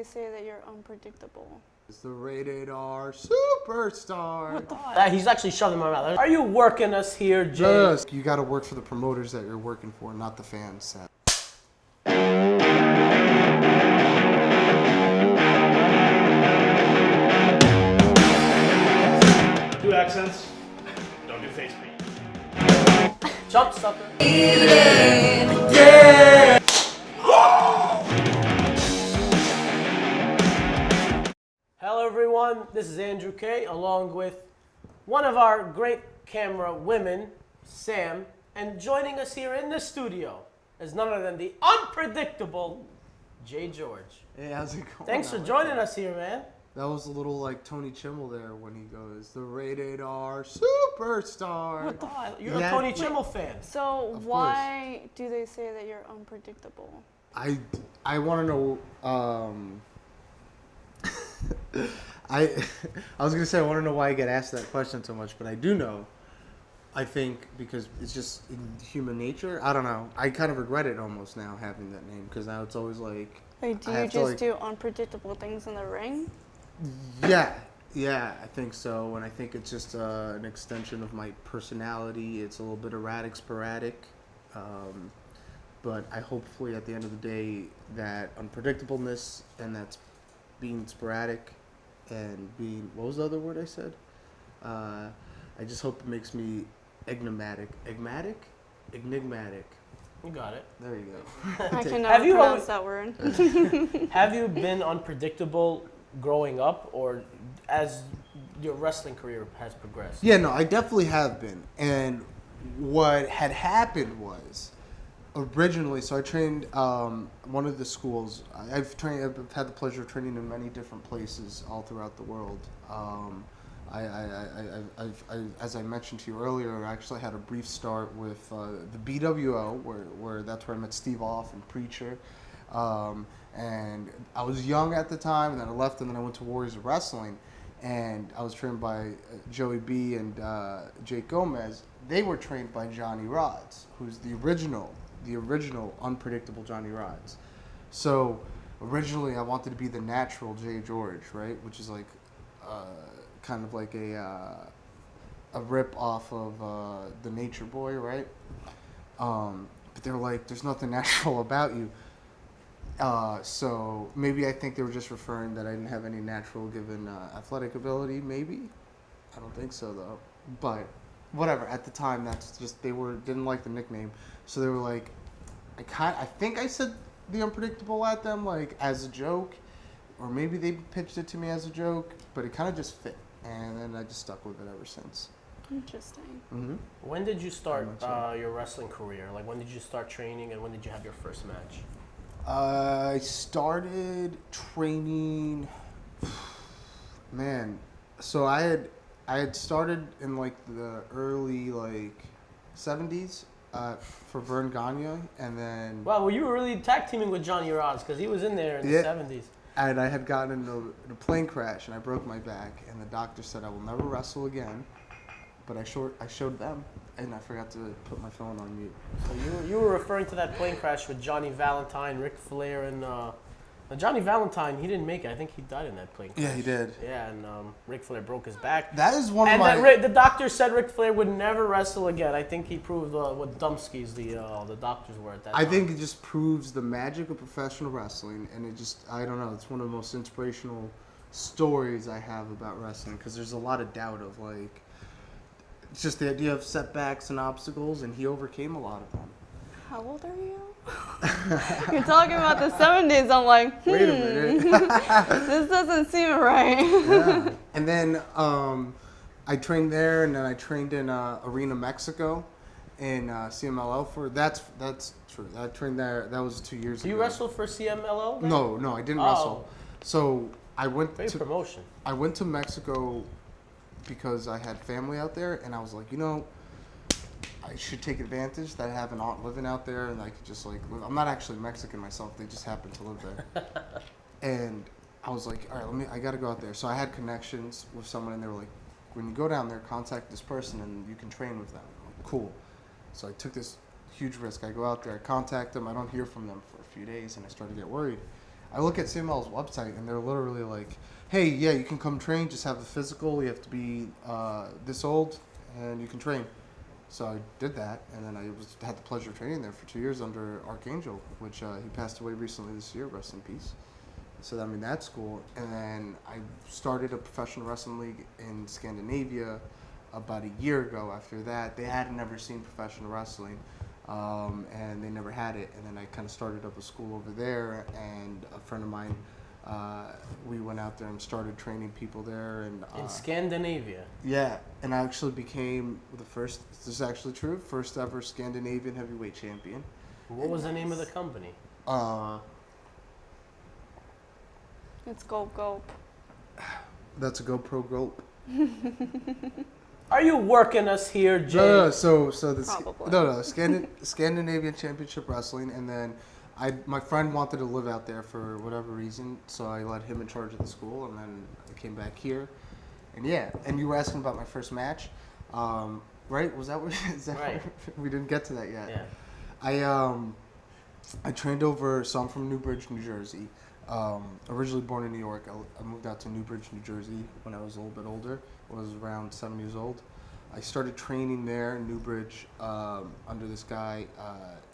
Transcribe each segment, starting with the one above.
they say that you're unpredictable? It's the rated R superstar. What the fuck? He's actually shoving my mouth. Are you working us here, Jay? Yes, you got to work for the promoters that you're working for, not the fans. Do accents. Don't do face paint. Jump sucker. Yeah! Hello everyone, this is Andrew K. along with one of our great camera women, Sam, and joining us here in the studio is none other than the unpredictable JGeorge. Hey, how's it going? Thanks for joining us here, man. That was a little like Tony Chimmel there when he goes, the rated R superstar. What the hell? You're Yeah. a Tony Chimmel fan. So Of why do they say that you're unpredictable? I want to know. I was gonna say I want to know why I get asked that question so much, but I do know. I think because it's just in human nature. I don't know. I kind of regret it almost now having that name because now it's always like. Like, do I you have to, just like- do unpredictable things in the ring? Yeah, I think so, and I think it's just an extension of my personality. It's a little bit erratic, sporadic, but I hopefully at the end of the day that unpredictableness and that's being sporadic and being, what was the other word I said? I just hope it makes me enigmatic. You got it. There you go. I can Have never you pronounce that word. Have you been unpredictable growing up or as your wrestling career has progressed? Yeah, no, I definitely have been. And what had happened was, originally, so I trained one of the schools. I've had the pleasure of training in many different places all throughout the world. As I mentioned to you earlier, I actually had a brief start with the BWO, where that's where I met Steve Off and Preacher. And I was young at the time, and then I left, and then I went to Warriors of Wrestling, and I was trained by Joey B and Jake Gomez. They were trained by Johnny Rods, who's the original unpredictable Johnny Rods. So originally, I wanted to be the natural JGeorge, right, which is like kind of like a rip off of the Nature Boy, right? But they were like, "There's nothing natural about you." So maybe I think they were just referring that I didn't have any natural given athletic ability. Maybe I don't think so though. But whatever. At the time, that's just didn't like the nickname, so they were like, I think I said the unpredictable at them like as a joke, or maybe they pitched it to me as a joke, but it kind of just fit, and then I just stuck with it ever since. Interesting. Mm-hmm. When did you start Very much so. your wrestling career? Like when did you start training and when did you have your first match? I started training, man. So I had started in like the early like 70s for Vern Gagne, and then Wow, well you were really tag teaming with Johnny Rods because he was in there in the 70s. and I had gotten into a plane crash and I broke my back, and the doctor said I will never wrestle again. But I showed them, and I forgot to put my phone on mute. So you were referring to that plane crash with Johnny Valentine, Ric Flair, and Johnny Valentine. He didn't make it. I think he died in that plane crash. Yeah, he did. Yeah, and Ric Flair broke his back. That is one of And my. the doctor said Ric Flair would never wrestle again. I think he proved what dumpskis the doctors were at that time. I think it just proves the magic of professional wrestling, and I don't know, it's one of the most inspirational stories I have about wrestling, because there's a lot of doubt of like, it's just the idea of setbacks and obstacles, and he overcame a lot of them. How old are you? You're talking about the 70s. I'm like, Wait a minute. this doesn't seem right. Yeah. And then I trained there, and then I trained in Arena Mexico in CMLL that's true. I trained there. That was 2 years ago. You wrestled for CMLL? then? No, I didn't wrestle. So I went Great promotion. I went to Mexico because I had family out there, and I was like, I should take advantage that I have an aunt living out there, and I could just like live. I'm not actually Mexican myself; they just happen to live there. And I was like, all right, I got to go out there. So I had connections with someone, and they were like, when you go down there, contact this person, and you can train with them. I'm like, cool. So I took this huge risk. I go out there, I contact them, I don't hear from them for a few days, and I started to get worried. I look at CML's website and they're literally like, hey, yeah, you can come train, just have a physical, you have to be this old, and you can train. So I did that, and then I had the pleasure of training there for 2 years under Archangel, which he passed away recently this year, rest in peace. So I'm in that school, and then I started a professional wrestling league in Scandinavia about a year ago. After that, they had never seen professional wrestling, and they never had it. And then I kind of started up a school over there, and a friend of mine, we went out there and started training people there. And In Scandinavia. yeah, and I actually became the first. This is actually true. First ever Scandinavian heavyweight champion. What was the name of the company? It's Gulp Gulp. That's a GoPro Gulp. Are you working us here, Jay? No. So this Probably. no Scandinavian Championship Wrestling, and then my friend wanted to live out there for whatever reason, so I let him in charge of the school, and then I came back here, and yeah. And you were asking about my first match, right? Was that what? Is that Right. We didn't get to that yet. Yeah. I trained over. So I'm from Newbridge, New Jersey. Originally born in New York, I moved out to Newbridge, New Jersey when I was a little bit older. I was around 7 years old. I started training there in Newbridge under this guy.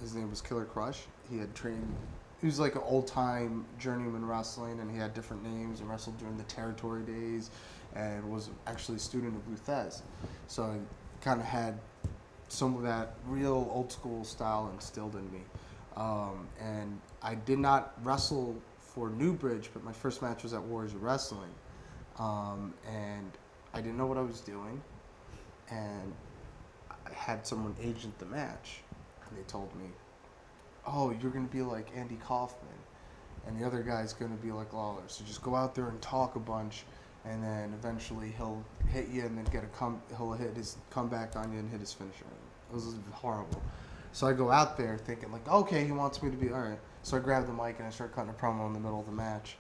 His name was Killer Crush. He had trained. He was like an old-time journeyman wrestling, and he had different names and wrestled during the territory days, and was actually a student of Luthez. So I kind of had some of that real old-school style instilled in me. And I did not wrestle for Newbridge, but my first match was at Warriors of Wrestling, and I didn't know what I was doing, and I had someone agent the match, and they told me, oh, you're going to be like Andy Kaufman, and the other guy's going to be like Lawler, so just go out there and talk a bunch, and then eventually he'll hit you, and then he'll hit his comeback on you and hit his finisher. It was horrible. So I go out there thinking like, okay, he wants me to be all right. So I grab the mic and I start cutting a promo in the middle of the match,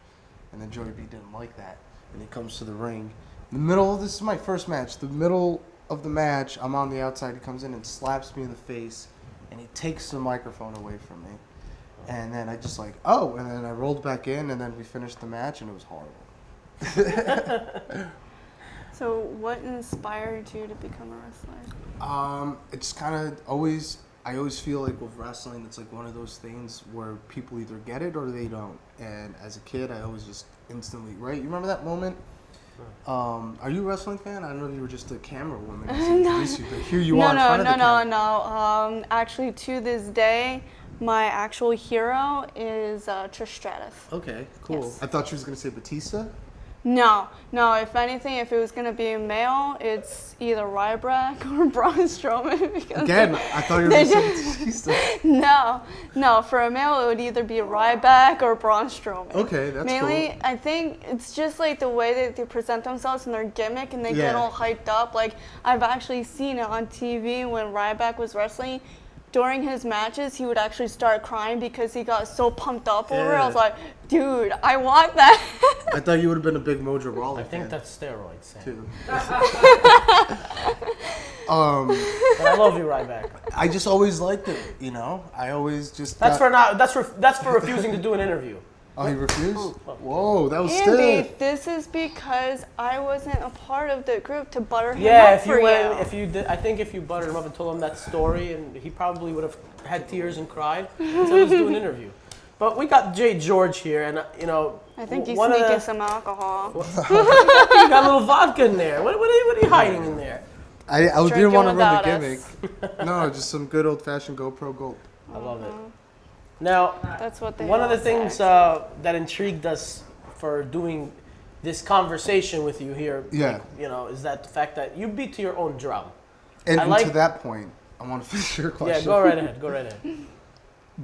and then Joey B didn't like that, and he comes to the ring. This is my first match. The middle of the match, I'm on the outside. He comes in and slaps me in the face, and he takes the microphone away from me. And then I just like, oh, and then I rolled back in, and then we finished the match, and it was horrible. So what inspired you to become a wrestler? It's kind of always. I always feel like with wrestling, it's like one of those things where people either get it or they don't. And as a kid, I always just instantly, right? You remember that moment? Are you a wrestling fan? I don't know if you were just a camera woman. But here you are in front of the camera. No. Actually, to this day, my actual hero is Trish Stratus. Okay, cool. Yes. I thought you was going to say Batista. No. If anything, if it was going to be a male, it's either Ryback or Braun Strowman. Because Again, I thought you were going to say Batista. No. For a male, it would either be Ryback or Braun Strowman. Okay, that's Mainly, cool. I think it's just like the way that they present themselves and their gimmick, and they get all hyped up. Like, I've actually seen it on TV when Ryback was wrestling. During his matches, he would actually start crying because he got so pumped up over it. I was like, dude, I want that. I thought you would have been a big Mojo Rawley I think fan, that's steroids, Sam. too. But I love you, Ryback. I just always liked it, you know? I always just... That's for refusing to do an interview. Oh, he refused? Whoa, that was Andy, stiff. this is because I wasn't a part of the group to butter him Yeah, up for you. I think if you buttered him up and told him that story, and he probably would have had tears and cried. So let's do an interview. But we got JGeorge here, and I think he's one of sneaking some alcohol. you got a little vodka in there. What are you hiding in there? I didn't Drinking want to run the without gimmick. No, just some good old-fashioned GoPro Gulp. I love it. Now, That's what they one of the all things say. that intrigued us for doing this conversation with you here, Yeah. is that the fact that you beat to your own drum. And I to that point, I want to finish your question. Yeah, go right ahead.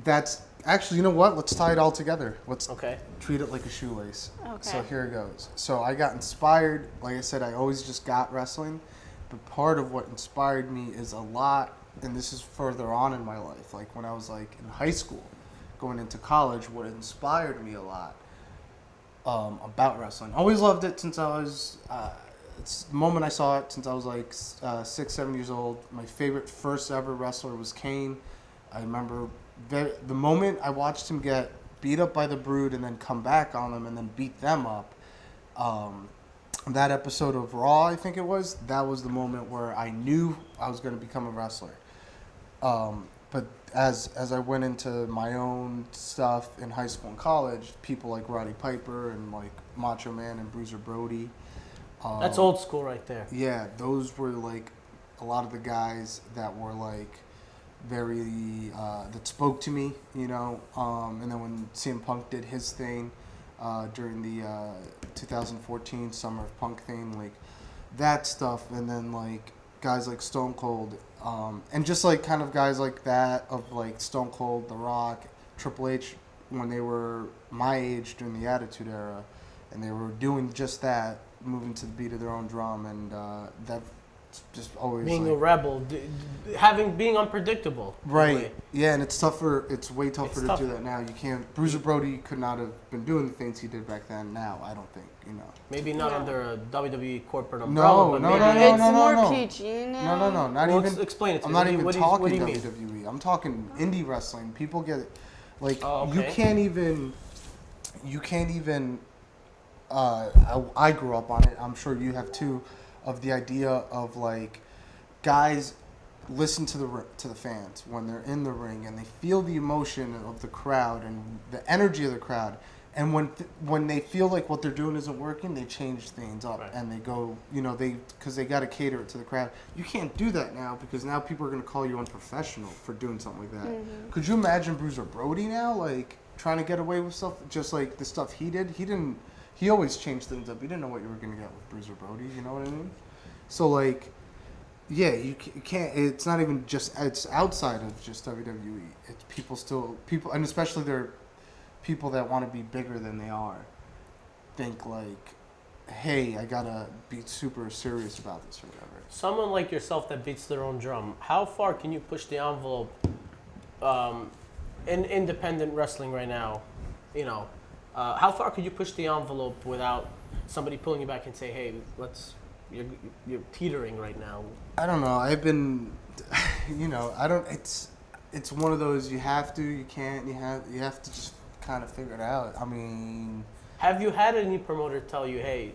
That's actually, you know what? Let's tie it all together. Let's Okay. treat it like a shoelace. Okay. So here it goes. So I got inspired. Like I said, I always just got wrestling. But part of what inspired me is a lot, and this is further on in my life, like when I was like in high school, going into college, what inspired me a lot about wrestling. Always loved it since I was, it's the moment I saw it since I was like 6, 7 years old. My favorite first ever wrestler was Kane. I remember the moment I watched him get beat up by the Brood and then come back on them and then beat them up. That episode of Raw, I think it was, that was the moment where I knew I was going to become a wrestler. But as I went into my own stuff in high school and college, people like Roddy Piper and like Macho Man and Bruiser Brody. That's old school right there. Yeah, those were like a lot of the guys that were like very that spoke to me, you know. And then when CM Punk did his thing during the 2014 Summer of Punk thing, like that stuff, and then like guys like Stone Cold, and just like kind of guys like that of like Stone Cold, The Rock, Triple H, when they were my age during the Attitude Era, and they were doing just that, moving to the beat of their own drum, and that just always being like, a rebel, being unpredictable. right? Yeah, and it's tougher. It's way tougher to tough. do that now. You can't. Bruiser Brody could not have been doing the things he did back then. Now, I don't think, you know. Maybe not Yeah. under a WWE corporate umbrella, but no, maybe no, It's no, more no. PG now. No, not Well, even. explain it to I'm me. not even talking what do you mean? WWE. I'm talking indie wrestling. People get like Oh, you okay. can't even. I grew up on it. I'm sure you have too, of the idea of like guys listen to the fans when they're in the ring and they feel the emotion of the crowd and the energy of the crowd. And when they feel like what they're doing isn't working, they change things up, Right. and they go, you know, because they got to cater it to the crowd. You can't do that now because now people are going to call you unprofessional for doing something like that. Mm-hmm. Could you imagine Bruiser Brody now, like trying to get away with stuff just like the stuff he did? He always changed things up. You didn't know what you were going to get with Bruiser Brody. You know what I mean? So like, yeah, you can't. It's not even just. It's outside of just WWE. It's people, and especially they're people that want to be bigger than they are, think like, hey, I gotta be super serious about this or whatever. Someone like yourself that beats their own drum, how far can you push the envelope in independent wrestling right now? You know, how far could you push the envelope without somebody pulling you back and say, hey, you're teetering right now? I don't know. I've been, you know, I don't. It's one of those you have to, you can't, you have to just kind of figure it out. I mean, Have you had any promoter tell you, hey,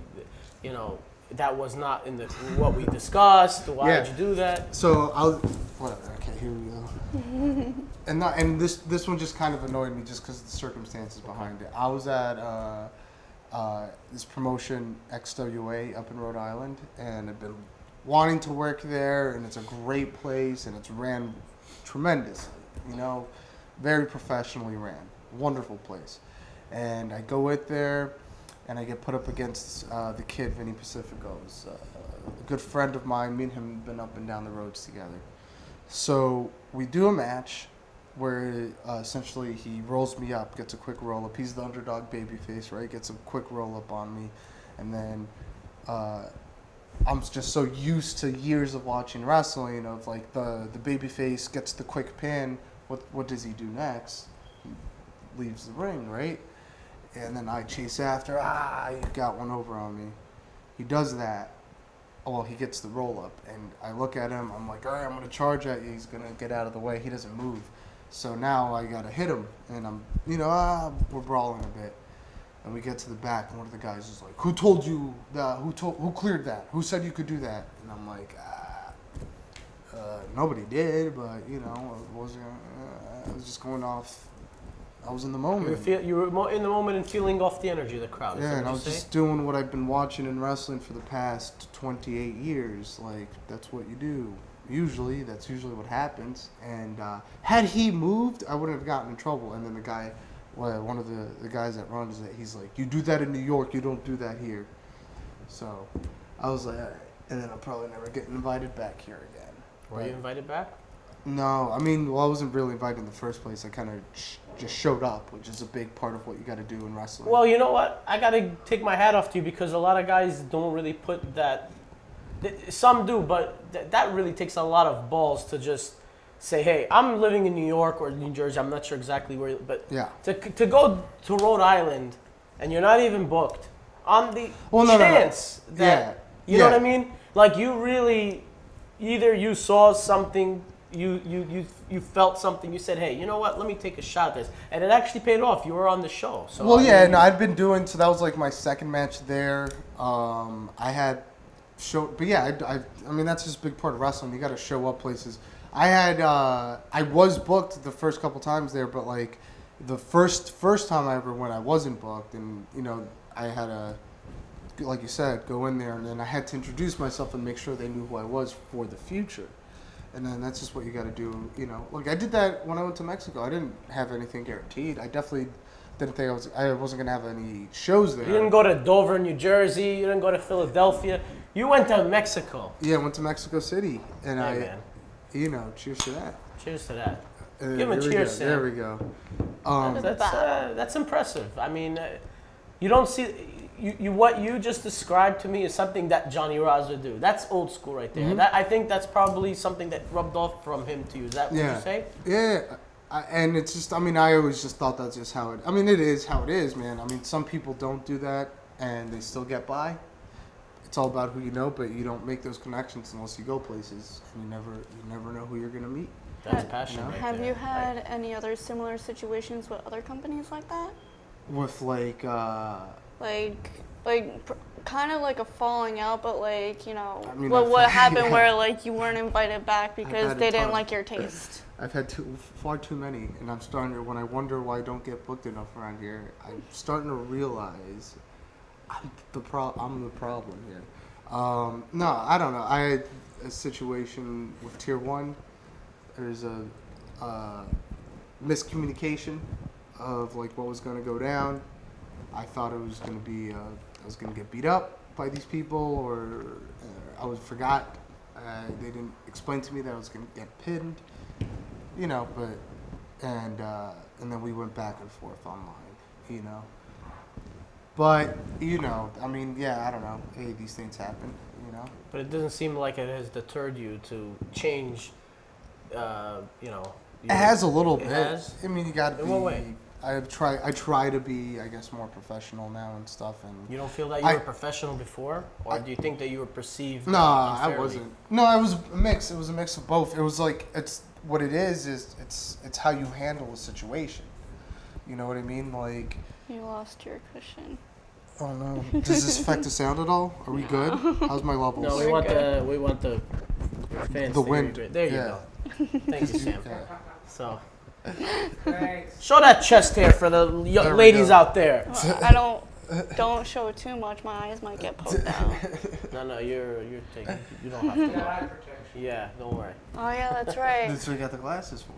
you know, that was not in what we discussed? Why Yeah. did you do that? so whatever. Okay, here we go. and this one just kind of annoyed me just because of the circumstances behind it. I was at this promotion XWA up in Rhode Island, and I've been wanting to work there, and it's a great place, and it's ran tremendously, you know, very professionally ran, wonderful place. And I go in there, and I get put up against the kid, Vinny Pacifico's, a good friend of mine. Me and him have been up and down the roads together. So we do a match where essentially he rolls me up, gets a quick roll up. He's the underdog babyface, right? Gets a quick roll up on me, and then I'm just so used to years of watching wrestling of like the babyface gets the quick pin. What does he do next? He leaves the ring, right? And then I chase after. You got one over on me. He does that. Well, he gets the roll up, and I look at him. I'm like, all right, I'm gonna charge at you. He's gonna get out of the way. He doesn't move. So now I gotta hit him, and I'm, we're brawling a bit. And we get to the back, and one of the guys is like, "Who told you that? Who cleared that? Who said you could do that?" And I'm like, nobody did, but I wasn't. I was just going off. I was in the moment. You were in the moment and feeling off the energy of the crowd. Is Yeah, that and what I you was say? just doing what I've been watching in wrestling for the past 28 years. Like, that's what you do. That's usually what happens. And had he moved, I wouldn't have gotten in trouble. And then the guy, one of the guys that runs it, he's like, "You do that in New York, you don't do that here." So I was like, all right. And then I'll probably never get invited back here again. Were you invited back? No, I mean, I wasn't really invited in the first place. I kind of just showed up, which is a big part of what you got to do in wrestling. Well, you know what? I got to take my hat off to you because a lot of guys don't really put that. Some do, but that really takes a lot of balls to just say, hey, I'm living in New York or New Jersey. I'm not sure exactly where, but yeah. to go to Rhode Island and you're not even booked on the chance that, you know what I mean? Like, you really, either you saw something you felt something. You said, hey, you know what? Let me take a shot at this, and it actually paid off. You were on the show. So well, I yeah, mean, and I'd been doing so that was like my second match there. I had show, but yeah, I mean that's just a big part of wrestling. You got to show up places. I was booked the first couple times there, but like the first time I ever went, I wasn't booked, and you know I had to, like you said, go in there, and then I had to introduce myself and make sure they knew who I was for the future. And then that's just what you got to do, you know. Like I did that when I went to Mexico. I didn't have anything guaranteed. I definitely didn't think I wasn't gonna have any shows there. you didn't go to Dover, New Jersey. You didn't go to Philadelphia. You went to Mexico. Yeah, I went to Mexico City, and Hey, man. you know, cheers to that. Cheers to that. Give him a cheers, Sam. There we go. That's impressive. I mean, you don't see what you just described to me is something that Johnny Roz would do. That's old school right there. Mm-hmm. I think that's probably something that rubbed off from him to you. Is that what you say? Yeah. And it's just, I mean, I always just thought that's just how it, I mean, it is how it is, man. I mean, some people don't do that and they still get by. It's all about who you know, but you don't make those connections unless you go places. And you never know who you're going to meet. That's passion. Right Have there. you had any other similar situations with other companies like that? With like, Kind of like a falling out, but like, you know, I mean, what happened yeah. where like you weren't invited back because had a they didn't ton. like your taste. I've had far too many, and I'm starting to, when I wonder why I don't get booked enough around here, I'm starting to realize I'm the problem here. No, I don't know. I had a situation with Tier 1. There's a miscommunication of like what was going to go down. I thought it was going to be, I was going to get beat up by these people, or I forgot. They didn't explain to me that I was going to get pinned, you know. And then we went back and forth online, you know. But you know, I mean, yeah, I don't know. Hey, these things happen, you know. But it doesn't seem like it has deterred you to change. You know. It has a little It bit. has? I mean, you got to In be. what way? I try to be, I guess, more professional now and stuff. And You don't feel that you were a professional before, or do you think that you were perceived? no, I unfairly? wasn't. No, I was a mix. It was a mix of both. It was like it's what it is it's how you handle a situation. You know what I mean? Like, You lost your cushion. oh no, does this affect the sound at all? Are we good? How's my levels? No, We're good. we want the fans. The to wind. hear you. There you Yeah. go. Thank you, Sam. Yeah. So, show that chest hair for the There we ladies go. out there. I don't show it too much. My eyes might get poked out. No, you're taking. You don't have to. Yeah, don't worry. Oh yeah, that's right. That's what we got the glasses for.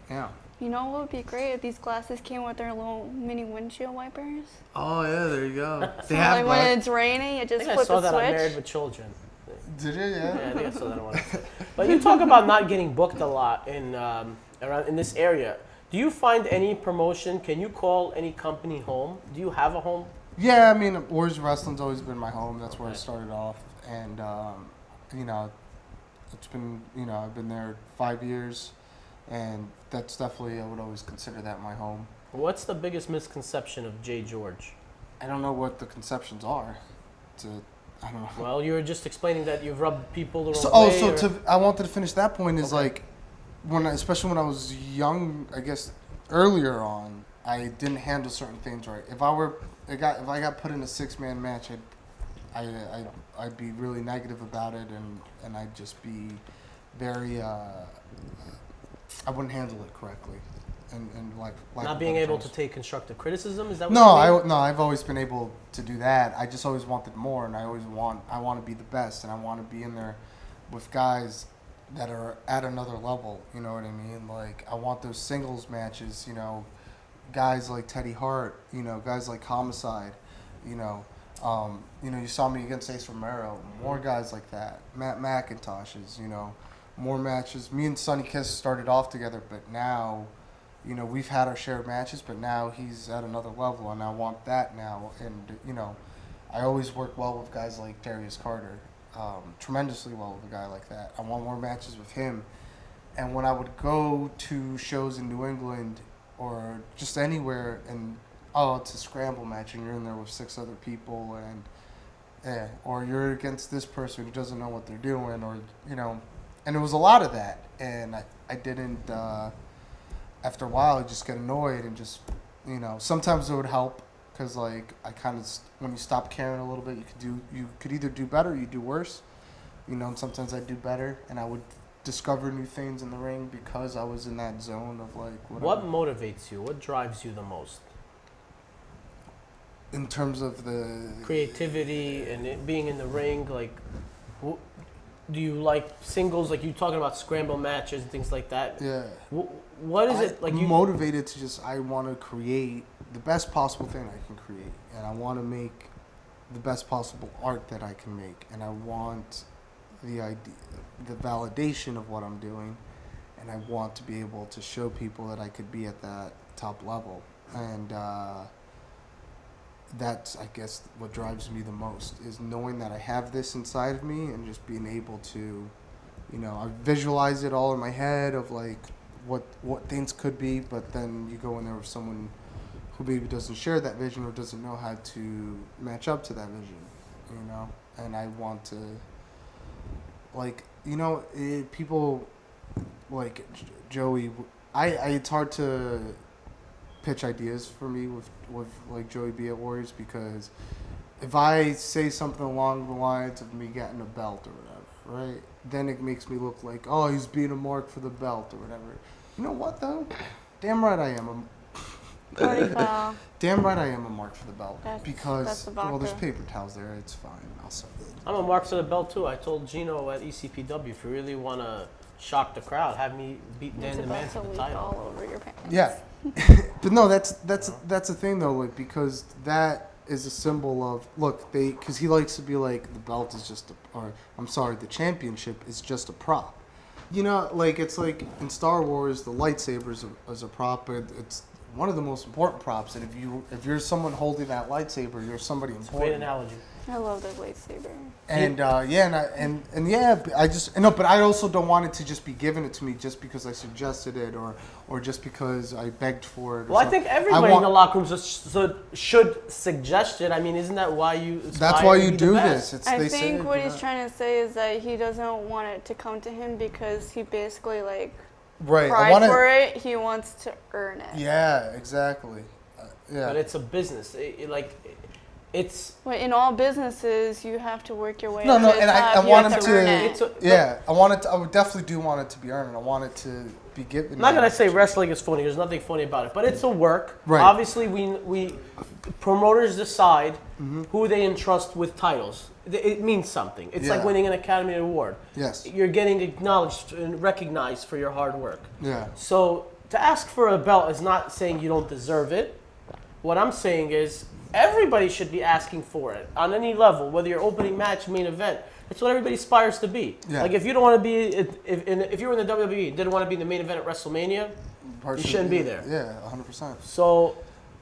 Yeah. You know what would be great if these glasses came with their little mini windshield wipers? Oh yeah, there you go. So like when it's raining, you I just think I flip saw a that on Married switch. with Children. Did it? Yeah, I Yeah. think I saw that on one. But you talk about not getting booked a lot in around in this area. Do you find any promotion? Can you call any company home? Do you have a home? Yeah, I mean, Warriors Wrestling's always been my home. That's where I Right. started off, and you know, it's been, you know, I've been there 5 years, and that's definitely, I would always consider that my home. What's the biggest misconception of JGeorge? I don't know what the conceptions are. I don't know. Well, you were just explaining that you've rubbed people the wrong So, way. or- I wanted to finish that point is Okay. like, especially when I was young, I guess earlier on, I didn't handle certain things right. If I got put in a 6-man match, I'd be really negative about it, and I'd just be very, I wouldn't handle it correctly, and like not being able to take constructive criticism. Is that what No, you mean? I've always been able to do that. I just always wanted more, and I want to be the best, and I want to be in there with guys that are at another level. You know what I mean? Like, I want those singles matches. You know, guys like Teddy Hart. You know, guys like Homicide. You know, you saw me against Ace Romero. More guys like that. Matt McIntosh's. You know, more matches. Me and Sonny Kiss started off together, but now, you know, we've had our shared matches, but now he's at another level, and I want that now. And, you know, I always work well with guys like Darius Carter, tremendously well with a guy like that. I want more matches with him. And when I would go to shows in New England or just anywhere, and, oh, it's a scramble match, and you're in there with 6 other people, and, or you're against this person who doesn't know what they're doing, or, you know, and it was a lot of that, and I didn't. After a while, I just get annoyed and just, sometimes it would help because like I kind of when you stop caring a little bit, you could either do better or you do worse, and sometimes I do better, and I would discover new things in the ring because I was in that zone of like whatever. What motivates you? What drives you the most? In terms of the Creativity and it being in the ring, like, do you like singles? Like you talking about scramble matches and things like that? Yeah. What is it like? I'm motivated to I want to create the best possible thing I can create, and I want to make the best possible art that I can make, and I want the idea, the validation of what I'm doing, and I want to be able to show people that I could be at that top level, and that's, I guess, what drives me the most is knowing that I have this inside of me and just being able to, I visualize it all in my head of like what things could be, but then you go in there with someone who maybe doesn't share that vision or doesn't know how to match up to that vision, and I want to, like, people like Joey, it's hard to pitch ideas for me with like Joey B at Warriors because if I say something along the lines of me getting a belt or whatever, right, then it makes me look like, oh, he's being a mark for the belt or whatever. You know what though? Damn right I am. Damn right I am a mark for the belt because there's paper towels there. It's fine. I'll serve it. I'm a mark for the belt too. I told Gino at ECPW, if you really want to shock the crowd, have me beat Dan the Man for the title. All over your pants. Yeah. But no, that's the thing though, like, because that is a symbol of because he likes to be like the belt is just the championship is just a prop. Like it's like in Star Wars the lightsaber is a prop, but it's one of the most important props. And if you're someone holding that lightsaber, you're somebody important. Great analogy. I love the lightsaber. And but I also don't want it to just be given it to me just because I suggested it or just because I begged for it. Well, I think everybody in the locker room should suggest it. I mean, isn't that why you? That's why you do this. I think what he's trying to say is that he doesn't want it to come to him because he basically cried for it. He wants to earn it. Yeah, exactly. Yeah. But it's a business. In all businesses, you have to work your way. No, and I want him to. I would definitely do want it to be earned. I want it to be given. I'm not gonna say wrestling is funny. There's nothing funny about it, but it's a work. Right. Obviously, we promoters decide who they entrust with titles. It means something. It's like winning an Academy Award. Yes. You're getting acknowledged and recognized for your hard work. Yeah. So to ask for a belt is not saying you don't deserve it. What I'm saying is everybody should be asking for it on any level, whether you're opening match, main event. That's what everybody aspires to be. Yeah. Like if you don't want to be, if you were in the WWE and didn't want to be in the main event at WrestleMania, you shouldn't be there. Yeah, 100%. So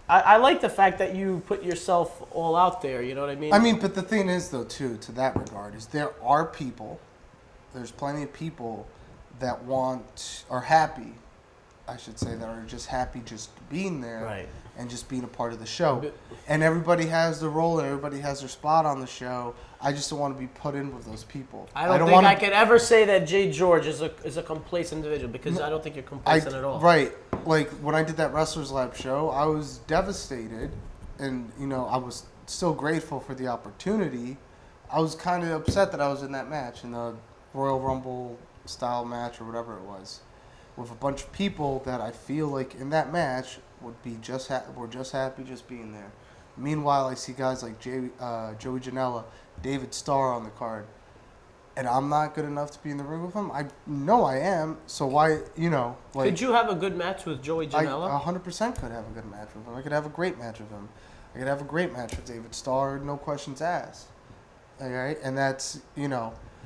I like the fact that you put yourself all out there. You know what I mean? I mean, but the thing is, though, too, to that regard, is there's plenty of people that are happy, I should say, that are just happy just being there. Right. And just being a part of the show. And everybody has their role and everybody has their spot on the show. I just don't want to be put in with those people. I don't think I could ever say that JGeorge is a complacent individual because I don't think you're complacent at all. Right. Like when I did that Wrestlers Lab show, I was devastated and, I was still grateful for the opportunity. I was kind of upset that I was in that match, in the Royal Rumble style match or whatever it was, with a bunch of people that I feel like in that match would be we're just happy just being there. Meanwhile, I see guys like Joey Janela, David Starr on the card, and I'm not good enough to be in the ring with them. I know I am, so why, Could you have a good match with Joey Janela? I 100% could have a good match with him. I could have a great match with him. I could have a great match with David Starr, no questions asked. All right, and that's,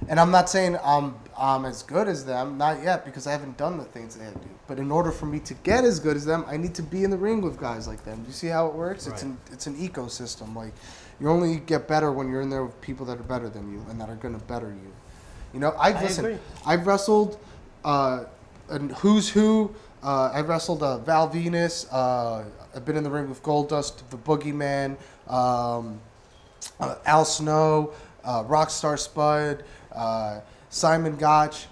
and I'm not saying I'm as good as them, not yet, because I haven't done the things they do. But in order for me to get as good as them, I need to be in the ring with guys like them. Do you see how it works? Right. It's an ecosystem. Like, you only get better when you're in there with people that are better than you and that are going to better you. I've wrestled and who's who. I've wrestled Val Venus. I've been in the ring with Goldust, the Boogeyman, Al Snow, Rockstar Spud, Simon Gotch.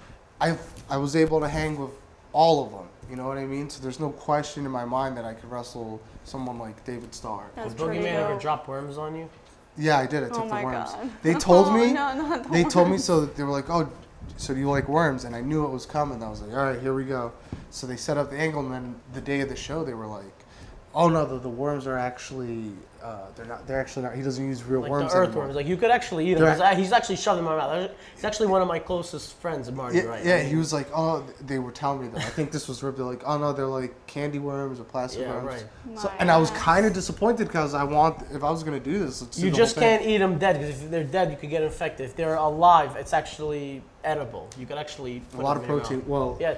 I was able to hang with all of them. You know what I mean? So there's no question in my mind that I could wrestle someone like David Starr. That's Did Boogeyman pretty ever dope. drop worms on you? Yeah, I did. I Oh took the my worms. God. They told Oh, me. no, not the They told me worms. so that they were like, "Oh, so do you like worms?" And I knew it was coming. I was like, "All right, here we go." So they set up the angle, and then the day of the show, they were like, "Oh no, the worms are actually they're not. They're actually not. He doesn't use real Like worms the anymore." earthworms. Like you could actually eat them. They're- 'Cause he's actually shoved them in my mouth. He's actually one of my closest friends, Marty. Yeah, Right? yeah, I mean, he was like, "Oh," they were telling me that. I think this was ripped. They're like, "Oh no, they're like candy worms or plastic Yeah, worms." right. So, My and I was ass. kind of disappointed because if I was gonna do this, let's do You the just whole thing. can't eat them dead because if they're dead, you could get infected. If they're alive, it's actually edible. You could actually A put lot them of in your protein. mouth. Well, Yeah.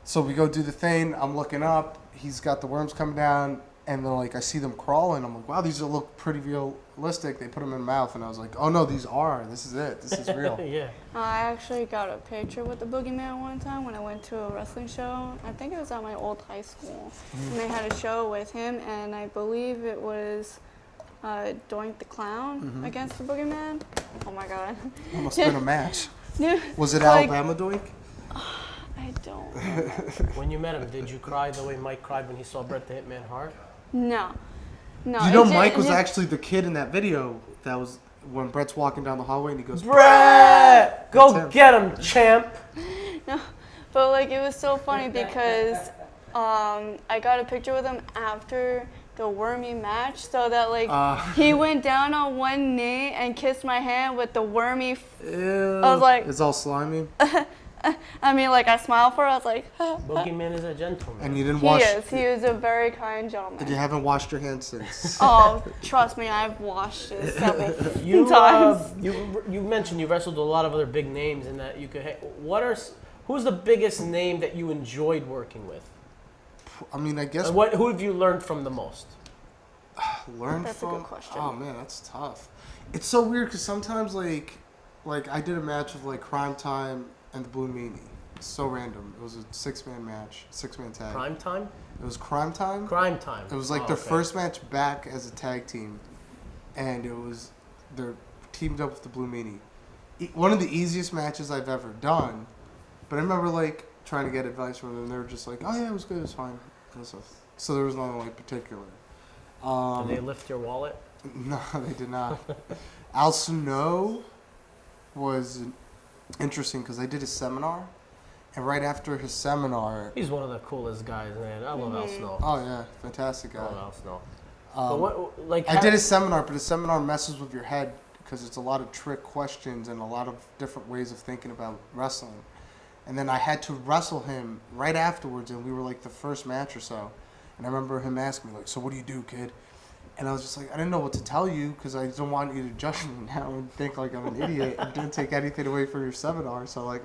so we go do the thing. I'm looking up. He's got the worms coming down, and then like I see them crawling. I'm like, wow, these look pretty realistic. They put them in my mouth, and I was like, oh no, these are. This is it. This is real. Yeah. I actually got a picture with the Boogeyman one time when I went to a wrestling show. I think it was at my old high school. And they had a show with him, and I believe it was Doink the Clown against the Boogeyman. Oh my God. Almost been a match. Yeah, Was it like- Alabama Doink? I don't know. When you met him, did you cry the way Mike cried when he saw Bret the Hitman Hart? No. No. You know, it ju- Mike it was just- actually the kid in that video. That was when Brett's walking down the hallway and he goes, Bret! Go That's him. get him, champ! But like it was so funny because I got a picture with him after the wormy match, so that like he went down on one knee and kissed my hand with the wormy. Ew. I was like- it's all slimy. I mean, like I smiled for her. I was like, Boogeyman is a gentleman. And you didn't he wash. is. He is a very kind And gentleman. you haven't washed your hands since. Oh, trust me, I've washed it several You, times. you mentioned you wrestled with a lot of other big names and that you could. Who's the biggest name that you enjoyed working with? I mean, I guess And who have you learned from the most? learn That's a from. good question. Oh man, that's tough. It's so weird because sometimes like I did a match of like Crime Time and the Blue Meanie. It's so random. It was a 6-man match, 6-man tag. Prime time? It was Crime Time. Crime time. It was like Oh, their okay. first match back as a tag team, and they're teamed up with the Blue Meanie. One of the easiest matches I've ever done, but I remember like trying to get advice from them, and they were just like, "Oh yeah, it was good, it was fine." So there was nothing like particular. Did they lift your wallet? No, they did not. Al Snow was interesting because I did a seminar, and right after his seminar, He's one of the coolest guys, man. I love Al Snow. oh yeah, fantastic I guy. love Al Snow. But what, like, I did a seminar, but a seminar messes with your head because it's a lot of trick questions and a lot of different ways of thinking about wrestling. And then I had to wrestle him right afterwards, and we were like the first match or so. And I remember him asking me like, "So what do you do, kid?" And I was just like, I didn't know what to tell you because I don't want you to judge me now and think like I'm an idiot and didn't take anything away from your seminar. So like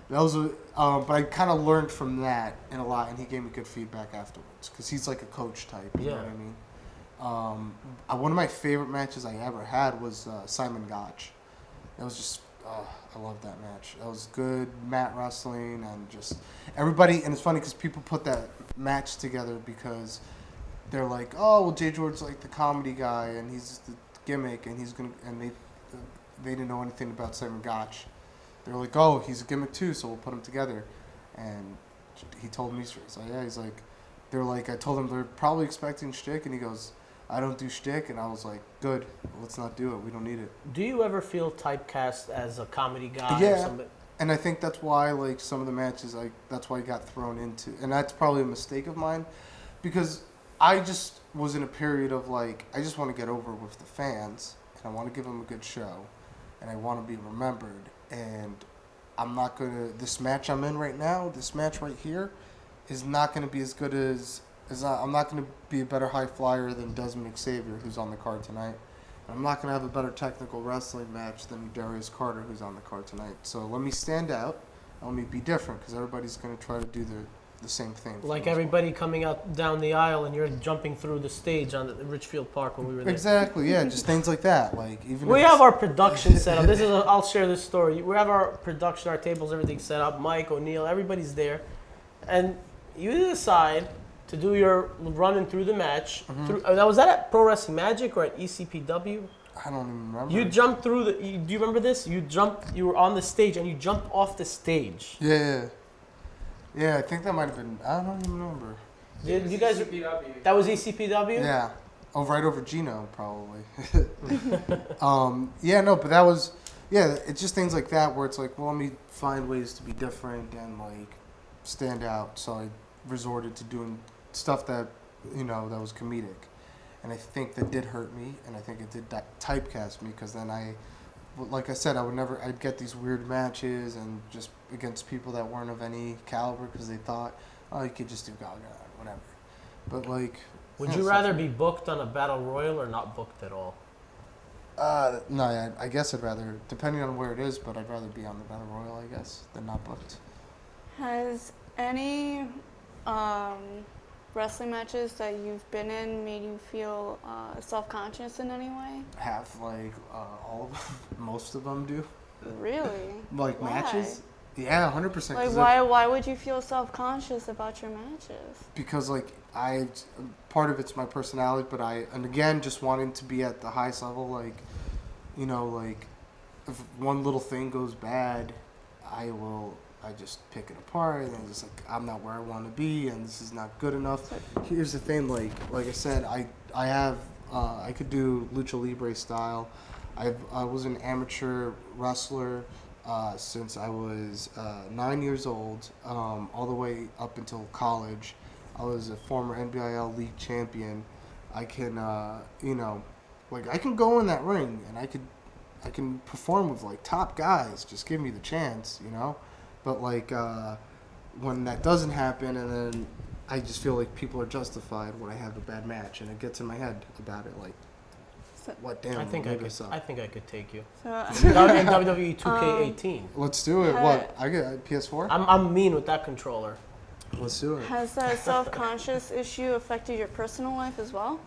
but I kind of learned from that and a lot, and he gave me good feedback afterwards because he's like a coach type. You know Yeah. what I mean? One of my favorite matches I ever had was Simon Gotch. That was just, I loved that match. That was good mat wrestling and just everybody. And it's funny because people put that match together because they're like, oh, well, JGeorge's like the comedy guy and he's the gimmick and he's gonna. And they didn't know anything about Simon Gotch. They were like, oh, he's a gimmick too, so we'll put them together. And he told me straight. So yeah, he's like, they're like, I told them they're probably expecting shtick, and he goes, I don't do shtick, and I was like, good, let's not do it. We don't need it. Do you ever feel typecast as a comedy guy? Or Yeah. somebody? And I think that's why, like, some of the matches, that's why I got thrown into, and that's probably a mistake of mine, because I just was in a period of like, I just want to get over with the fans, and I want to give them a good show, and I want to be remembered, and I'm not gonna. This match I'm in right now, this match right here, is not gonna be as good as I'm not gonna be a better high flyer than Desmond Xavier, who's on the card tonight. I'm not going to have a better technical wrestling match than Darius Carter, who's on the card tonight. So let me stand out. Let me be different, because everybody's going to try to do the same thing. for Like the most everybody coming out down the aisle and you're jumping through the stage on the Richfield Park when we were part. there. Exactly, yeah, just things like that. Like even We if have it's- our production set up. I'll share this story. We have our production, our tables, everything set up. Mike, O'Neill, everybody's there. And you decide to do your running through the match. Mm-hmm. Was that at Pro Wrestling Magic or at ECPW? I don't even remember. You jumped through the. Do you remember this? You were on the stage and you jumped off the stage. Yeah. Yeah, I think that might have been. I don't even remember. Did you guys? That was ECPW. Yeah. Oh, right over Gino, probably. Yeah, no, but that was. Yeah, it's just things like that where it's like, well, let me find ways to be different and like stand out. So I resorted to doing stuff that, you know, that was comedic. And I think that did hurt me, and I think it did typecast me, because then like I said, I'd get these weird matches and just against people that weren't of any caliber because they thought, oh, you could just do Gaga, whatever. But like, Would you rather be booked on a battle royal or not booked at all? No, I guess I'd rather, depending on where it is, but I'd rather be on the battle royal, I guess, than not booked. Has any wrestling matches that you've been in made you feel self-conscious in any way? Have like all of them, most of them do. Really? Like Why? matches? Yeah, 100%. Like why would you feel self-conscious about your matches? Because like part of it's my personality, but and again, just wanting to be at the highest level, like, you know, like if one little thing goes bad, I just pick it apart and I'm just like, I'm not where I want to be and this is not good enough. Here's the thing, like I said, I could do lucha libre style. I was an amateur wrestler since I was 9 years old, all the way up until college. I was a former NBIL league champion. I can, you know, like I can go in that ring and I can perform with like top guys. Just give me the chance, you know. But like when that doesn't happen, and then I just feel like people are justified when I have a bad match, and it gets in my head about it. Like, what damn? I think I could take you. So, In WWE 2K18. Let's do it. What? I get a PS4. I'm mean with that controller. Let's do it. has that self-conscious issue affected your personal life as well?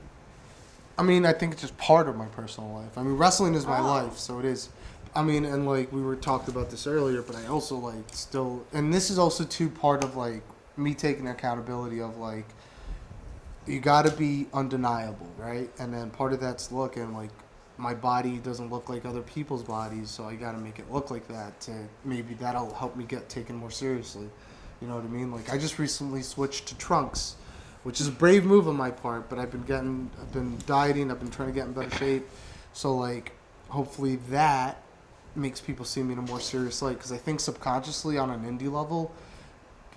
I mean, I think it's just part of my personal life. I mean, wrestling is my Oh. life, so it is. I mean, and like we talked about this earlier, but I also like still, and this is also too part of like me taking accountability of like, you got to be undeniable, right? And then part of that's looking like my body doesn't look like other people's bodies, so I got to make it look like that to maybe that'll help me get taken more seriously. You know what I mean? Like I just recently switched to trunks, which is a brave move on my part, but I've been dieting, I've been trying to get in better shape. So like hopefully that makes people see me in a more serious light, because I think subconsciously on an indie level,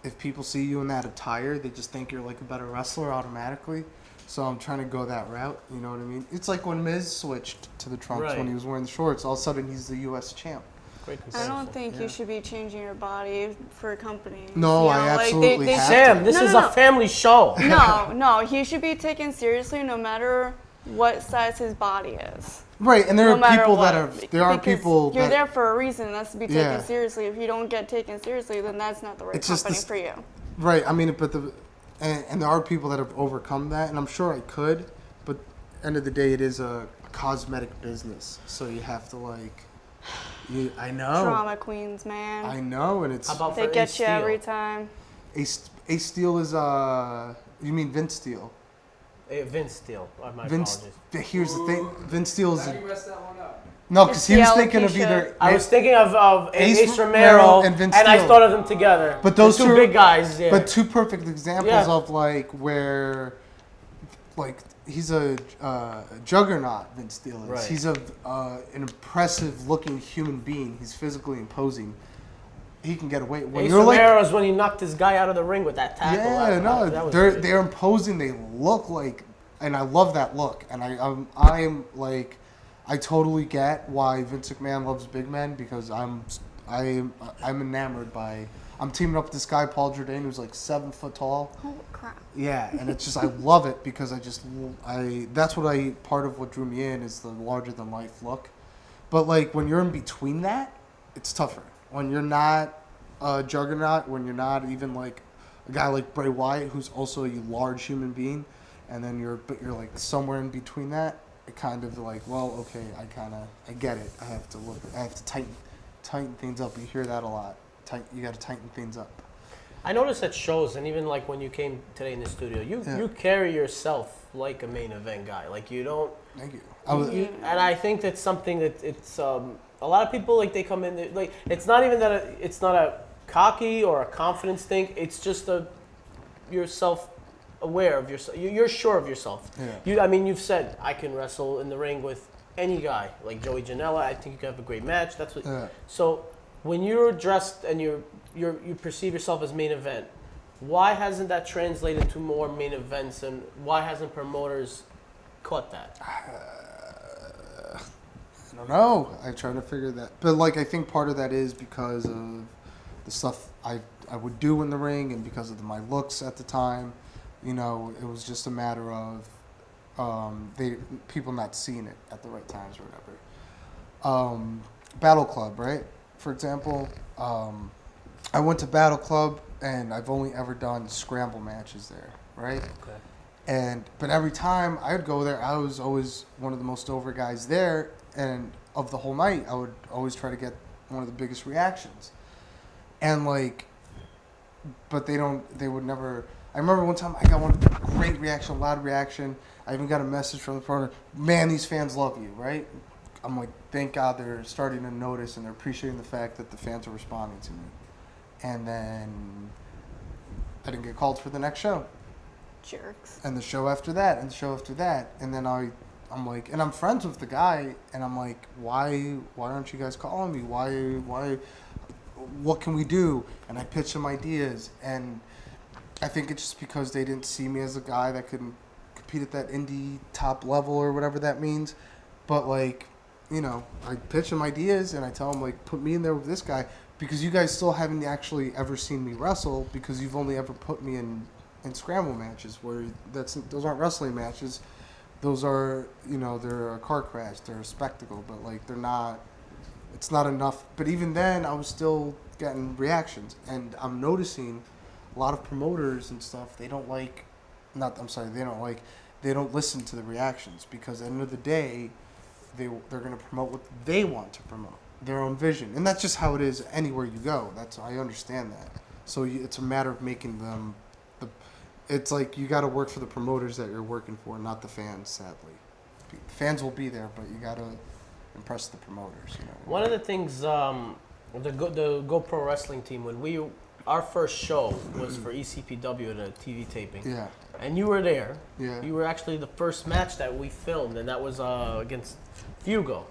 if people see you in that attire, they just think you're like a better wrestler automatically. So I'm trying to go that route, you know what I mean? It's like when Miz switched to the trunks when he was wearing the shorts, all of a sudden he's the US champ. Great I comparison. don't think you should be changing your body for a company. No, I absolutely have Sam, this is a family show. No, he should be taken seriously no matter what size his body is. Right, and there No are matter people what, that are, there are because people you're that, there for a reason. That's to be taken Yeah. seriously. If you don't get taken seriously, then that's not the right It's just company this- for you. right, I mean, but and there are people that have overcome that, and I'm sure I could, but end of the day, it is a cosmetic business, so you have to like, I know. Drama queens, man. I know, and it's How about They for get Ace you Steel? every time. Ace Steel is you mean Vince Steel? Vince Steel. My Vince. apologies. Here's the thing, Vince Steel is How do you mess that one up? no, because he was It's the thinking of alopecia. either. I was thinking of Ace Ace Romero Romero and Vince I Steel. thought of them together. But those The two two- big guys. Yeah. But two perfect examples Yeah. of like where, like he's a juggernaut. Vince Steel is. Right. He's an impressive looking human being. He's physically imposing. He can get away. When Ace you're like, Romero's when he knocked this guy out of the ring with that tackle. yeah, That no, was they're great. they're imposing. They look like, and I love that look. And I'm like, I totally get why Vince McMahon loves big men, because I'm enamored by. I'm teaming up with this guy Paul Jordan, who's like 7 foot tall. Holy crap. Yeah, and it's just I love it because that's what part of what drew me in is the larger than life look. But like when you're in between that, it's tougher. When you're not a juggernaut, when you're not even like a guy like Bray Wyatt, who's also a large human being, and then you're like somewhere in between that, it kind of like, well, okay, I get it. I have to tighten things up. You hear that a lot. You got to tighten things up. I noticed at shows, and even like when you came today in the studio, you carry yourself like a main event guy. Like you don't. Thank you. And I think that's something that it's a lot of people like they come in like it's not even that it's not a cocky or a confidence thing. It's just you're self-aware of yourself. You're sure of yourself. Yeah. I mean, you've said I can wrestle in the ring with any guy like Joey Janela. I think you can have a great match. That's what. Yeah. So when you're dressed and you perceive yourself as main event, why hasn't that translated to more main events, and why hasn't promoters caught that? I don't know. I try to figure that, but like I think part of that is because of the stuff I would do in the ring, and because of my looks at the time. You know, it was just a matter of people not seeing it at the right times or whatever. Battle Club, right? For example, I went to Battle Club and I've only ever done scramble matches there, right? Okay. But every time I would go there, I was always one of the most over guys there, and of the whole night, I would always try to get one of the biggest reactions. And like, but they would never. I remember one time I got one great reaction, loud reaction. I even got a message from the promoter, man, these fans love you, right? I'm like, thank God they're starting to notice and they're appreciating the fact that the fans are responding to me. And then I didn't get called for the next show. Jerks. And the show after that, and the show after that. And then I'm like, and I'm friends with the guy, and I'm like, why aren't you guys calling me? Why, what can we do? And I pitched some ideas, and I think it's just because they didn't see me as a guy that could compete at that indie top level or whatever that means. But like, you know, I pitch them ideas and I tell them like, put me in there with this guy, because you guys still haven't actually ever seen me wrestle, because you've only ever put me in scramble matches where those aren't wrestling matches. Those are, you know, they're a car crash, they're a spectacle, but like it's not enough. But even then I was still getting reactions, and I'm noticing a lot of promoters and stuff, they don't listen to the reactions, because at the end of the day, they're going to promote what they want to promote, their own vision. And that's just how it is anywhere you go. I understand that. So it's a matter of making them, it's like you got to work for the promoters that you're working for, not the fans, sadly. Fans will be there, but you got to impress the promoters. You know? One of the things, the GoPro Wrestling team, when our first show was for ECPW at a TV taping. Yeah. And you were there. Yeah. You were actually the first match that we filmed, and that was against Fugo.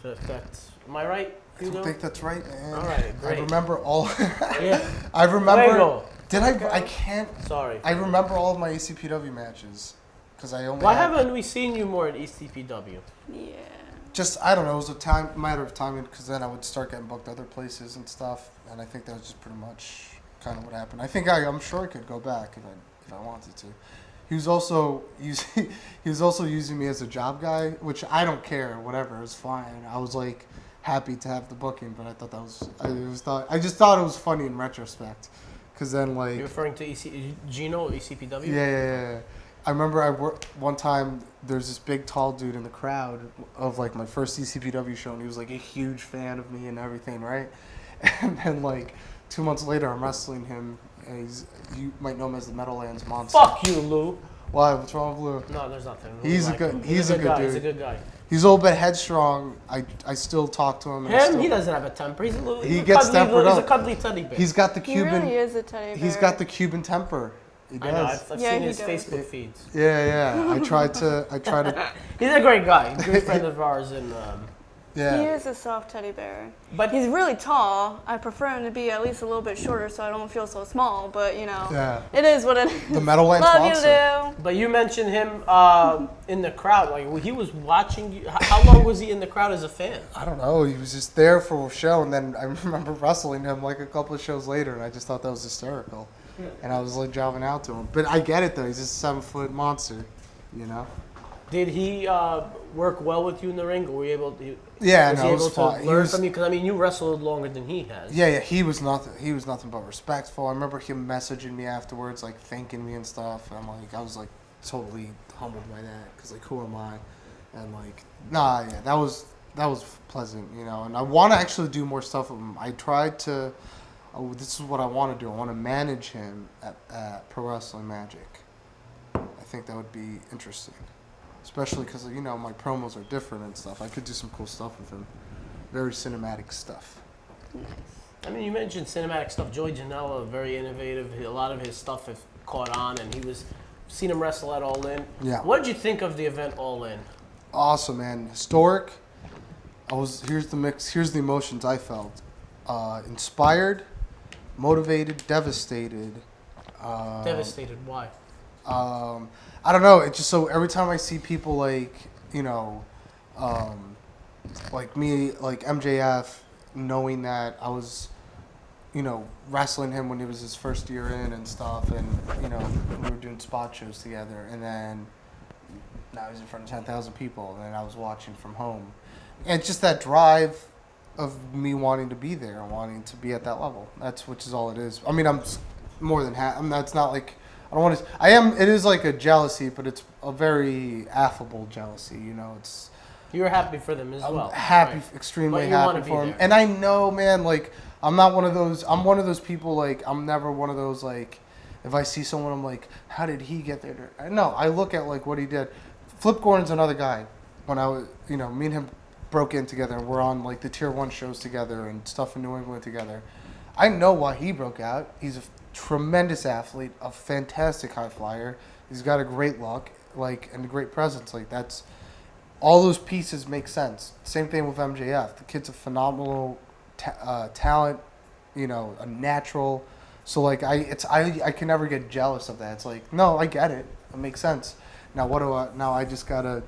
Am I right, Fugo? I think that's right, man. All right, great. I remember all. Yeah. I remember. Fuego. Did I can't. Sorry. I remember all of my ECPW matches, because I only. Why haven't we seen you more at ECPW? Yeah. Just, I don't know, it was a matter of timing, because then I would start getting booked other places and stuff, and I think that was just pretty much kind of what happened. I think I'm sure I could go back if I wanted to. He was also using me as a job guy, which I don't care, whatever, it's fine. I was like happy to have the booking, but I thought I just thought it was funny in retrospect, because then like. You're referring to Gino, ECPW? Yeah. I remember one time, there's this big tall dude in the crowd of like my first ECPW show, and he was like a huge fan of me and everything, right? And then like 2 months later, I'm wrestling him, and you might know him as the Meadowlands Monster. Fuck you, Lou. Why? What's wrong with Lou? No, there's nothing. He's a good dude. He's a good guy. He's a little bit headstrong. I still talk to him. He doesn't have a temper. He gets tempered up. He's a cuddly teddy bear. He's got the Cuban. He really is a teddy bear. He's got the Cuban temper. He does. I know. I've seen his does. Facebook feeds. Yeah. I try to. He's a great guy. Good friend of ours, and Yeah. He is a soft teddy bear. But He's really tall. I prefer him to be at least a little bit shorter so I don't feel so small, but you know, Yeah. it is what it is. The Meadowlands Love Monster. you, Lou. But you mentioned him in the crowd. Like he was watching you. How long was he in the crowd as a fan? I don't know. He was just there for a show, and then I remember wrestling him like a couple of shows later, and I just thought that was hysterical. And I was like driving out to him. But I get it though. He's just a 7-foot monster, you know. Did he work well with you in the ring? Or were you able to? Yeah, was no, he it able was to fine. learn from you? Because I mean, you wrestled longer than he has. Yeah. He was nothing but respectful. I remember him messaging me afterwards, like thanking me and stuff. And I was like totally humbled by that, because like, who am I? And like, that was pleasant, you know. And I want to actually do more stuff with him. I tried to. oh, this is what I want to do. I want to manage him at Pro Wrestling Magic. I think that would be interesting, especially because my promos are different and stuff. I could do some cool stuff with him, very cinematic stuff. I mean, you mentioned cinematic stuff. Joey Janela, very innovative. A lot of his stuff has caught on, and seen him wrestle at All In. Yeah. What did you think of the event All In? Awesome, man. Historic. Here's the mix. Here's the emotions I felt. Inspired, motivated, devastated. Devastated. Why? I don't know. It's just so every time I see people like me, like MJF, knowing that I was, wrestling him when he was his first year in and stuff, and we were doing spot shows together, and then now he's in front of 10,000 people, and I was watching from home, and just that drive of me wanting to be there, wanting to be at that level. Which is all it is. I mean, I'm more than happy. That's not like. I don't want to. I am. It is like a jealousy, but it's a very affable jealousy. It's. You're happy for them as well. I'm happy, right? extremely happy for him. And I know, man. Like, I'm not one of those. I'm one of those people. Like, I'm never one of those. Like, if I see someone, I'm like, how did he get there? No, I look at like what he did. Flip Gordon's another guy. When I was, me and him broke in together, and we're on like the Tier 1 shows together and stuff in New England together. I know why he broke out. He's a tremendous athlete, a fantastic high flyer. He's got a great look, and a great presence. Like, that's all those pieces make sense. Same thing with MJF. The kid's a phenomenal talent, a natural. So like I can never get jealous of that. It's like, no, I get it. It makes sense. Now I just gotta,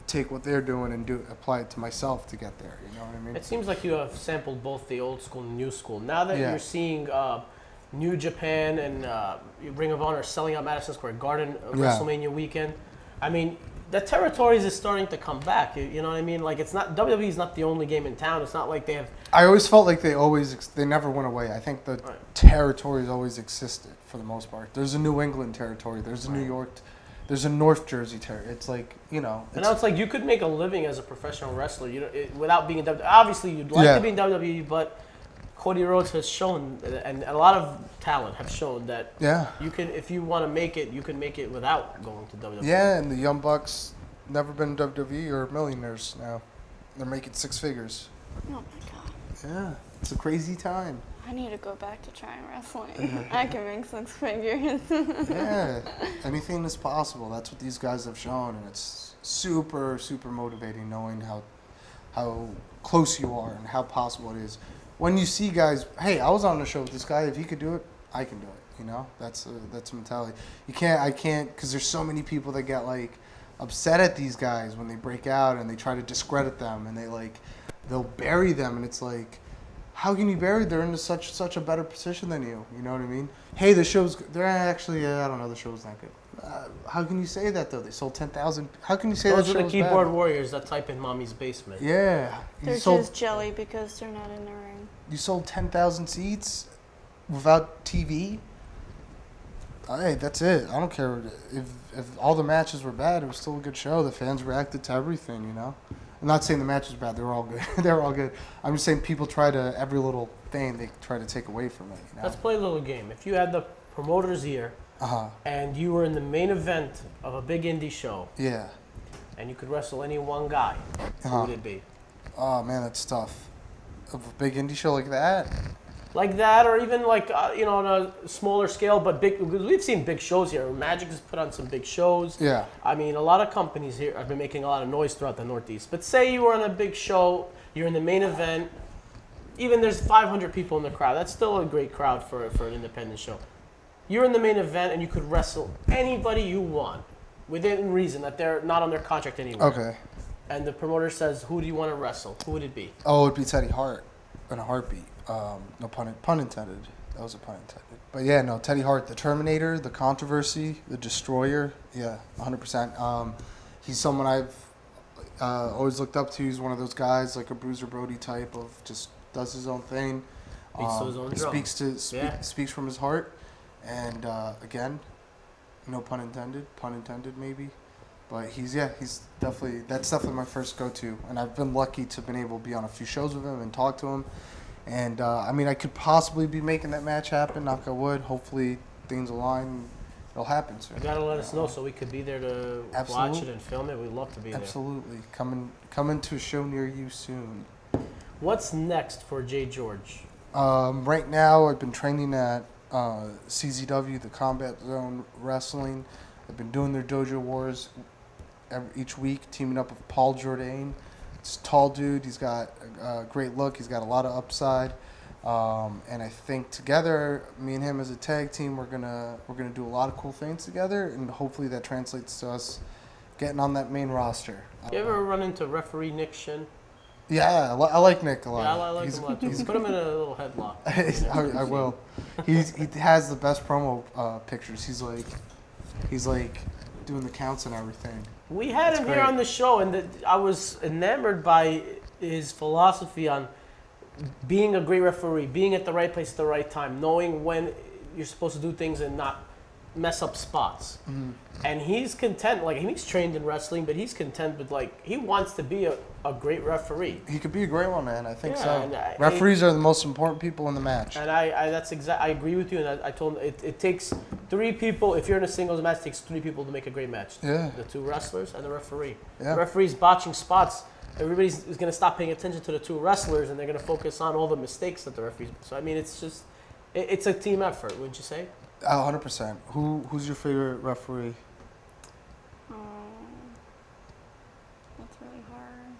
take what they're doing and apply it to myself to get there. You know what I mean? It seems like you have sampled both the old school and new school. Now that you're seeing New Japan and Ring of Honor selling out Madison Square Garden WrestleMania weekend, I mean, the territories is starting to come back. You know what I mean? Like, it's not WWE is not the only game in town. It's not like they have. I always felt like they never went away. I think the territories always existed for the most part. There's a New England territory. There's a New York. There's a North Jersey territory. It's like, And now it's like you could make a living as a professional wrestler, without being in WWE. Obviously, you'd like to be in WWE, but Cody Rhodes has shown, and a lot of talent have shown that you can, if you want to make it, you can make it without going to WWE. Yeah, and the Young Bucks never been in WWE or millionaires now. They're making six figures. Oh my god. Yeah, it's a crazy time. I need to go back to trying wrestling. I can make 6 figures. Yeah, anything is possible. That's what these guys have shown, and it's super, super motivating knowing how close you are and how possible it is. When you see guys, hey, I was on the show with this guy. If he could do it, I can do it. That's a mentality. I can't, because there's so many people that get like upset at these guys when they break out and they try to discredit them and they'll bury them, and it's like, how can you bury? They're in such a better position than you. You know what I mean? Hey, they're actually, I don't know, the show's not good. How can you say that though? They sold 10,000. How can you say those that? Those are the keyboard bad? warriors that type in mommy's basement. Yeah, They're just jelly because they're not in the ring. You sold 10,000 seats without TV. Hey, that's it. I don't care if all the matches were bad. It was still a good show. The fans reacted to everything. I'm not saying the match was bad. They were all good. They were all good. I'm just saying people try to, every little thing they try to take away from it. Let's play a little game. If you had the promoter's ear and you were in the main event of a big indie show, and you could wrestle any one guy, who would it be? Oh man, that's tough. Of a big indie show like that? Like that, or even like on a smaller scale, but big. Because we've seen big shows here. Magic has put on some big shows. Yeah. I mean, a lot of companies here have been making a lot of noise throughout the Northeast. But say you were on a big show, you're in the main event. Even there's 500 people in the crowd. That's still a great crowd for an independent show. You're in the main event, and you could wrestle anybody you want, within reason that they're not on their contract anymore. Okay. And the promoter says, "Who do you want to wrestle? Who would it be?" Oh, it'd be Teddy Hart in a heartbeat. No pun intended. That was a pun intended. But yeah, no, Teddy Hart, the Terminator, the controversy, the destroyer. Yeah, 100%. He's someone I've always looked up to. He's one of those guys, like a Bruiser Brody type of just does his own thing. Speaks to his own drum. Speaks from his heart. And again, no pun intended maybe. But that's definitely my first go-to. And I've been lucky to have been able to be on a few shows with him and talk to him. And I mean, I could possibly be making that match happen. Knock on wood. Hopefully things align. It'll happen soon. You gotta let us know so we could be there to watch it and film it. We'd love to be there. Absolutely. Coming to a show near you soon. What's next for JGeorge? Right now, I've been training at CZW, the Combat Zone Wrestling. I've been doing their Dojo Wars each week, teaming up with Paul Jourdain. It's a tall dude. He's got a great look. He's got a lot of upside. And I think together, me and him as a tag team, we're gonna do a lot of cool things together, and hopefully that translates to us getting on that main roster. You ever run into referee Nick Shin? Yeah, I like Nick a lot. Yeah, I like him a lot too. Put him in a little headlock. I will. He has the best promo pictures. He's like doing the counts and everything. We had him here on the show, and I was enamored by his philosophy on being a great referee, being at the right place at the right time, knowing when you're supposed to do things and not mess up spots. Mm-hmm. And he's content, like he's trained in wrestling, but he's content with he wants to be a great referee. He could be a great one, man. I think so. And referees are the most important people in the match. And I agree with you. And I told him it takes 3 people. If you're in a singles match, it takes 3 people to make a great match. Yeah. The 2 wrestlers and the referee. Yeah. The referee's botching spots. Everybody's going to stop paying attention to the 2 wrestlers, and they're going to focus on all the mistakes that the referees. So I mean, it's a team effort, wouldn't you say? 100%. Who's your favorite referee? That's really hard.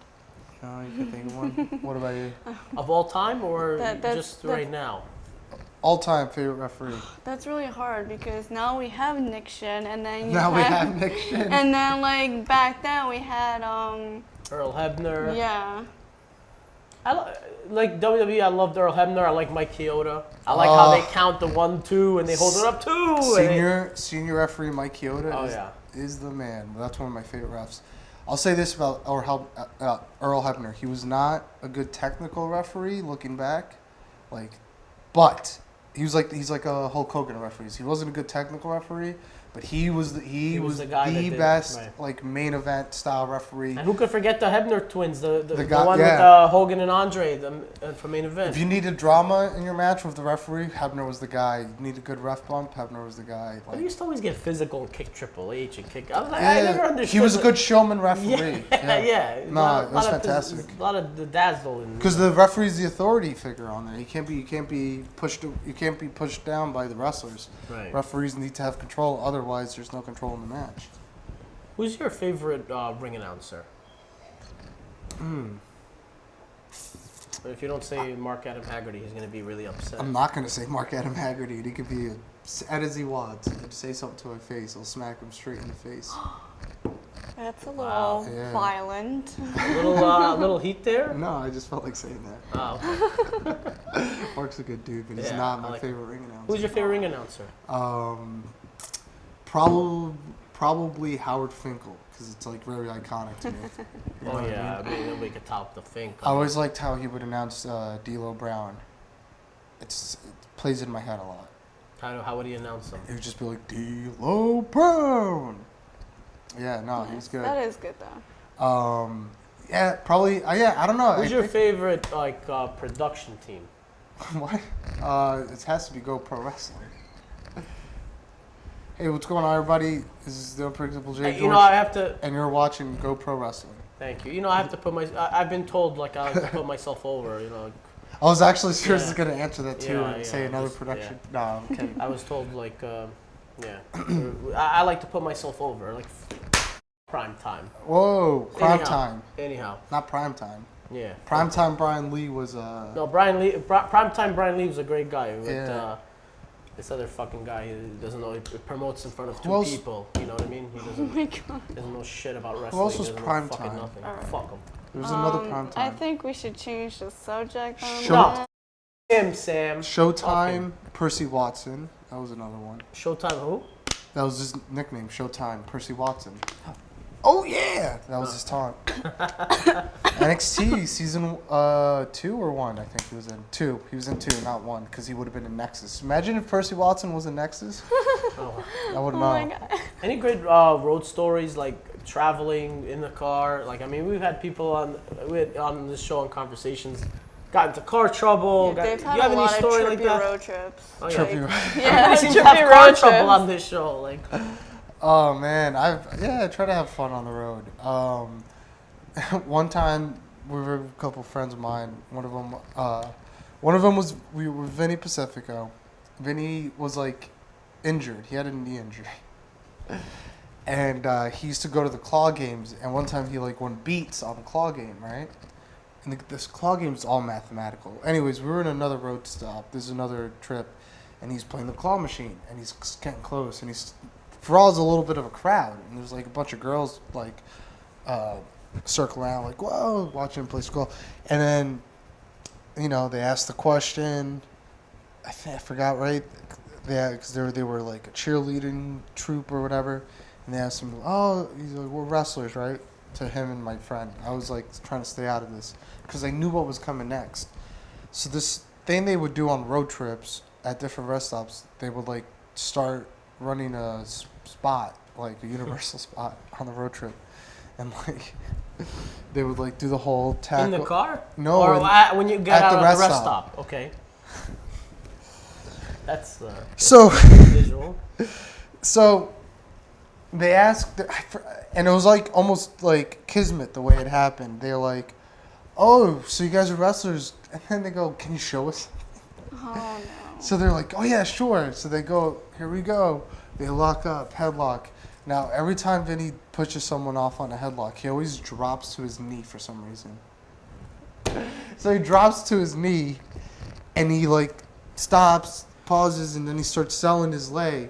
No, you can think of one. What about you? Of all time, or that's right now? All-time favorite referee. That's really hard because now we have Nick Shin, and then we have Nick Shin. And then back then we had Earl Hebner. Yeah. Like WWE, I loved Earl Hebner. I like Mike Chioda. I like how they count the 1, 2, and they hold it up 2. Senior referee Mike Chioda is the man. That's one of my favorite refs. I'll say this about Earl Hebner. He was not a good technical referee looking back, but he's like a Hulk Hogan referee. He wasn't a good technical referee, but he was the guy best main event style referee. And who could forget the Hebner twins, the guy, one with Hogan and Andre for main event. If you needed drama in your match with the referee, Hebner was the guy. You need a good ref bump, Hebner was the guy. But he used to always get physical and kick Triple H and kick. I never understood. He was a good showman referee. Yeah. No, it was fantastic. A lot of the dazzle. Because the referee's the authority figure on there. You can't be pushed down by the wrestlers. Right. Referees need to have control. Otherwise, there's no control in the match. Who's your favorite ring announcer? But if you don't say Mark Adam Haggerty, he's going to be really upset. I'm not going to say Mark Adam Haggerty. He could be as he wants. He'd say something to my face. I'll smack him straight in the face. That's a little violent. A little heat there? No, I just felt like saying that. Oh. Mark's a good dude, but he's not my favorite ring announcer. Who's your favorite ring announcer? Probably Howard Finkel, because it's very iconic to me. I mean, nobody could top the Fink. I always liked how he would announce D'Lo Brown. It plays in my head a lot. How would he announce them? He would just be like, D'Lo Brown. Yeah, no, he's good. That is good though. Yeah, probably. I don't know. Who's your favorite production team? What? It has to be Go Pro Wrestling. Hey, what's going on, everybody? This is the Unpredictable JGeorge. I have to. And you're watching Go Pro Wrestling. Thank you. I have to put I've been told I have to put myself over. I was actually seriously going to answer that too and say another production. Yeah. No, okay. I was told I like to put myself over prime time. Whoa, prime time. Anyhow. Not prime time. Yeah. Prime time Brian Lee was No, Brian Lee. Prime time Brian Lee was a great guy. But, this other fucking guy who doesn't know, he promotes in front of 2 people. You know what I mean? He doesn't know shit about wrestling. Who else was prime time? Nothing. Right. Fuck him. There's another prime time. I think we should change the subject. No. Sam. Showtime, Percy Watson. That was another one. Showtime who? That was his nickname, Showtime, Percy Watson. Oh yeah, that was his taunt. NXT season 2 or 1, I think he was in 2. He was in 2, not 1, because he would have been in Nexus. Imagine if Percy Watson was in Nexus. I wouldn't know. My God. Any great road stories traveling in the car? We've had people on this show on Conversations, got into car trouble. Yeah, they've you had have a any lot of story trippy like that? road trips. Oh, Trippy road. Yeah, Everybody seems to trippy have car road trouble trips. on this show. Like, Oh man, I try to have fun on the road. One time we were a couple friends of mine. One of them was we were Vinny Pacifico. Vinny was like injured. He had a knee injury, and he used to go to the claw games. And one time he like won beats on the claw game, right? And this claw game is all mathematical. Anyways, we were in another road stop. There's another trip, and he's playing the claw machine, and he's getting close, and he's draws a little bit of a crowd, and there's like a bunch of girls like circle around like whoa, watching him play claw, and then they asked the question. I forgot, right? Because they were like a cheerleading troupe or whatever, and they asked him, oh, he's like, we're wrestlers, right? To him and my friend. I was like trying to stay out of this because I knew what was coming next. So this thing they would do on road trips at different rest stops, they would like start running a spot, like a universal spot on the road trip, and like they would like do the whole tackle. in the car? No, Or when you get at out the of rest the rest stop. stop. Okay. That's So visual. so they asked, and it was like almost like kismet the way it happened. They're like, oh, so you guys are wrestlers, and then they go, can you show us? Oh no. So they're like, oh yeah, sure. So they go, here we go. They lock up, headlock. Now, every time Vinny pushes someone off on a headlock, he always drops to his knee for some reason. So he drops to his knee, and he like stops, pauses, and then he starts selling his leg.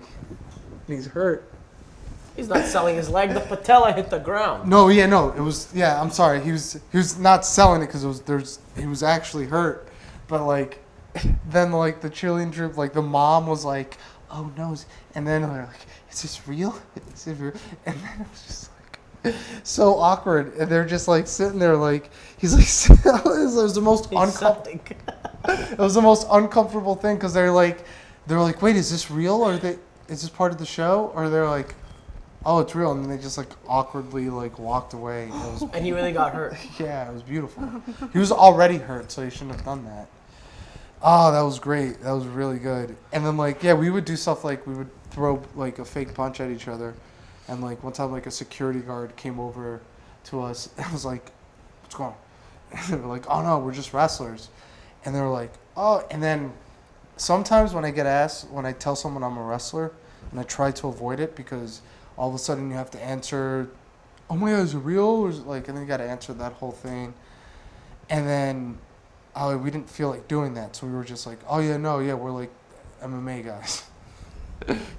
And he's hurt. He's not selling his leg. The patella hit the ground. No, it was, I'm sorry. He was not selling it because he was actually hurt. But like, then like the cheerleading group, like the mom was like, oh no, and then they're like, is this real? Is this real? And then it was just like so awkward, and they're just like sitting there like he's like it was the most uncomfortable. It was the most uncomfortable thing because they're like, wait, is this real, or is this part of the show, or they're like, oh, it's real, and then they just like awkwardly like walked away. And he really got hurt. Yeah, it was beautiful. He was already hurt, so he shouldn't have done that. Oh, that was great. That was really good. And then like, yeah, we would do stuff like we would throw like a fake punch at each other, and like one time like a security guard came over to us and was like, what's going on? And they were like, oh no, we're just wrestlers. And they were like, oh, and then sometimes when I get asked, when I tell someone I'm a wrestler, and I try to avoid it because all of a sudden you have to answer, oh my God, is it real? Or is it like, and then you got to answer that whole thing. And then we didn't feel like doing that, so we were just like, oh yeah, no, yeah, we're like MMA guys.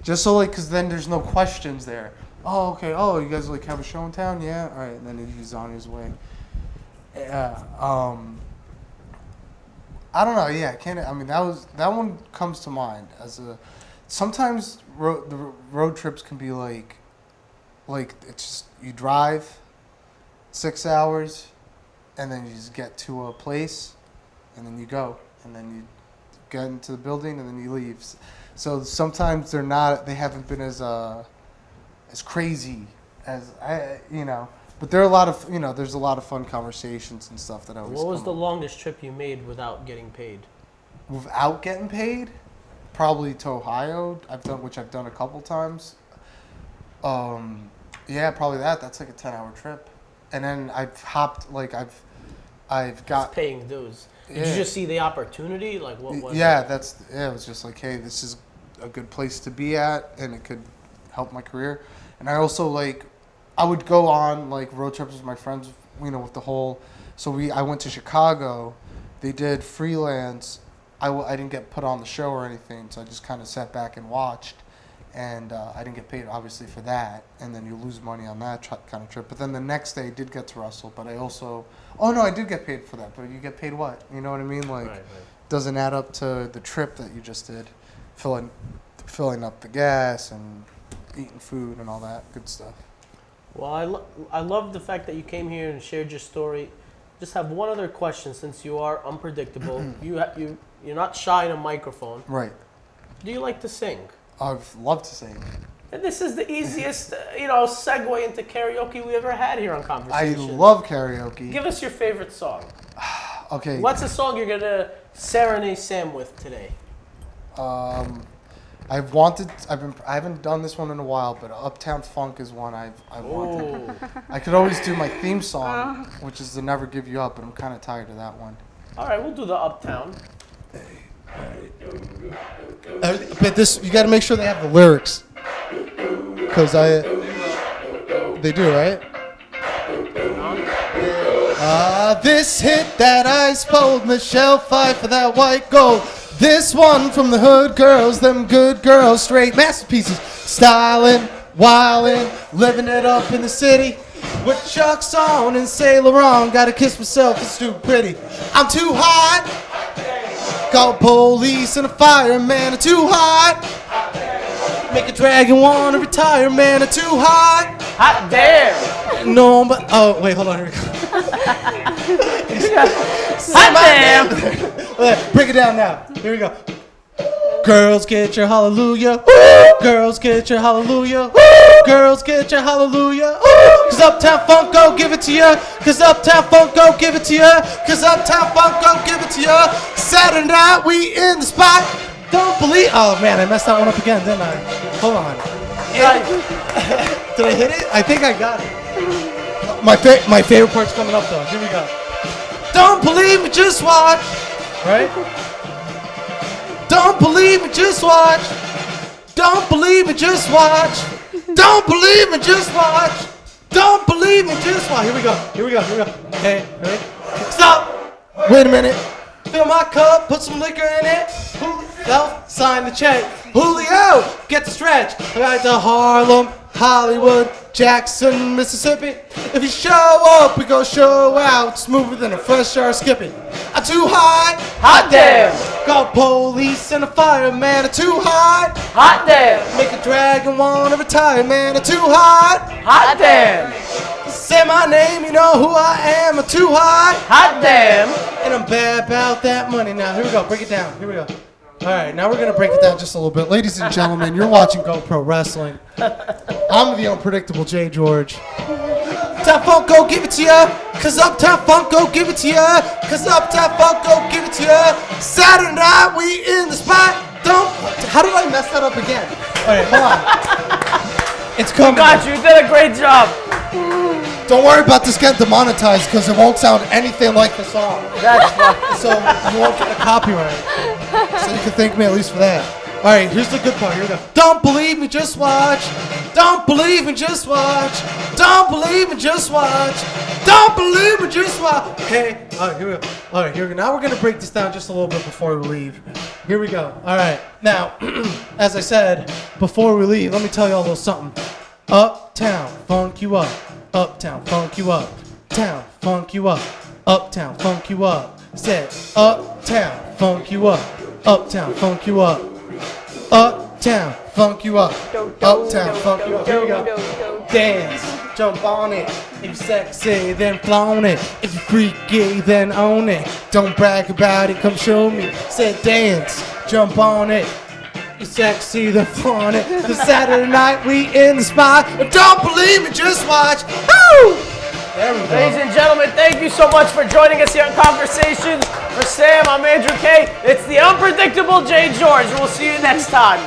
Just so like, because then there's no questions there. Oh, okay, oh, you guys like have a show in town? Yeah, all right, and then he's on his way. Yeah, I don't know, yeah, that one comes to mind as sometimes the road trips can be like it's just, you drive 6 hours, and then you just get to a place, and then you go, and then you get into the building, and then you leave. So sometimes they haven't been as crazy as but there are a lot of there's a lot of fun conversations and stuff that I always. What was come the up. longest trip you made without getting paid? Without getting paid? Probably to Ohio. I've done a couple times. Yeah, probably that. That's like a 10-hour trip, and then I've hopped I've got It's paying dues. Did Yeah. you just see the opportunity? Like what was yeah, it? it was just like, hey, this is a good place to be at, and it could help my career. And I also I would go on like road trips with my friends, with the whole. So I went to Chicago. They did freelance. I didn't get put on the show or anything, so I just kind of sat back and watched, and I didn't get paid obviously for that. And then you lose money on that kind of trip. But then the next day I did get to wrestle, but I also. Oh no, I did get paid for that, but you get paid what? You know what I mean? Like, Right. doesn't add up to the trip that you just did, filling up the gas and eating food and all that good stuff. Well, I love the fact that you came here and shared your story. Just have one other question, since you are unpredictable. You're not shy in a microphone. Right. Do you like to sing? I'd love to sing. And this is the easiest, segue into karaoke we ever had here on I Conversation. love karaoke. Give us your favorite song. Okay. What's the song you're gonna serenade Sam with today? I haven't done this one in a while, but Uptown Funk is one I wanted. I could always do my theme song, which is the Never Give You Up, but I'm kind of tired of that one. All right, we'll do the Uptown. But this, you got to make sure they have the lyrics, because they do, right? This hit that ice cold, Michelle fight for that white gold. This one from the hood girls, them good girls, straight masterpieces. Stylin', wildin', living it up in the city. With Chuck's on and Saint Laurent, gotta kiss myself, it's too pretty. I'm too hot. Call police and a fireman, I'm too hot. Make a dragon wanna retire, man, I'm too hot. Hot damn! No, but oh wait, hold on. Here we go. Hot damn! Break it down now. Here we go. Girls get your hallelujah. Woo! Girls get your hallelujah. Woo! Girls get your hallelujah. Woo! Cause Uptown Funk go give it to ya. Cause Uptown Funk go give it to ya. Cause Uptown Funk go give it to ya. Saturday night we in the spot. Don't believe. Oh man, I messed that one up again, didn't I? Hold on. Did I hit it? I think I got it. My favorite part's coming up though. Here we go. Don't believe me, just watch. Right? Don't believe me, just watch. Don't believe me, just watch. Don't believe me, just watch. Don't believe me, just watch. Here we go. Here we go. Here we go. Okay, ready? Stop. Wait a minute. Fill my cup, put some liquor in it. Julio, sign the check. Julio, get the stretch. I got to Harlem, Hollywood, Jackson, Mississippi. If you show up, we go show out. Smoother than a fresh jar skipping. I'm too hot. Hot damn! Call police and a fireman. I'm too hot. Hot damn! Make a dragon wanna retire, man. I'm too hot. Hot damn! Say my name, you know who I am. I'm too hot. Hot damn! And I'm bad about that money now. Here we go. Break it down. Here we go. All right, now we're going to break it down just a little bit. Ladies and gentlemen, you're watching GoPro Wrestling. I'm the unpredictable JGeorge. Uptown Funk, go give it to ya. Cause Uptown Funk, go give it to ya. Cause Uptown Funk, go give it to ya. Saturday night, we in the spot. Don't. How did I mess that up again? All right, hold on. It's coming. Got you. You did a great job. Don't worry about this getting demonetized because it won't sound anything like the song. That's fine. So you won't get a copyright. So you can thank me at least for that. All right, here's the good part. Here we go. Don't believe me, just watch. Don't believe me, just watch. Don't believe me, just watch. Don't believe me, just watch. Okay. All right, here we go. All right, here we go. Now we're gonna break this down just a little bit before we leave. Here we go. All right. Now, as I said before we leave, let me tell you all a little something. Uptown, funk you up. Uptown, funk you up. Town, funk you up. Uptown, funk you up. Said, uptown, funk you up. Uptown, funk you up. Uptown, funk you up. Uptown, funk you up. Here we go. Dance, jump on it. If you're sexy, then flaunt it. If you're freaky, then own it. Don't brag about it, come show me. Said dance, jump on it. You're sexy, then flaunt it. The Saturday night, we in the spot. Don't believe me, just watch. Woo! There we go. Ladies and gentlemen, thank you so much for joining us here on Conversations. For Sam, I'm Andrew K. It's the unpredictable JGeorge. We'll see you next time.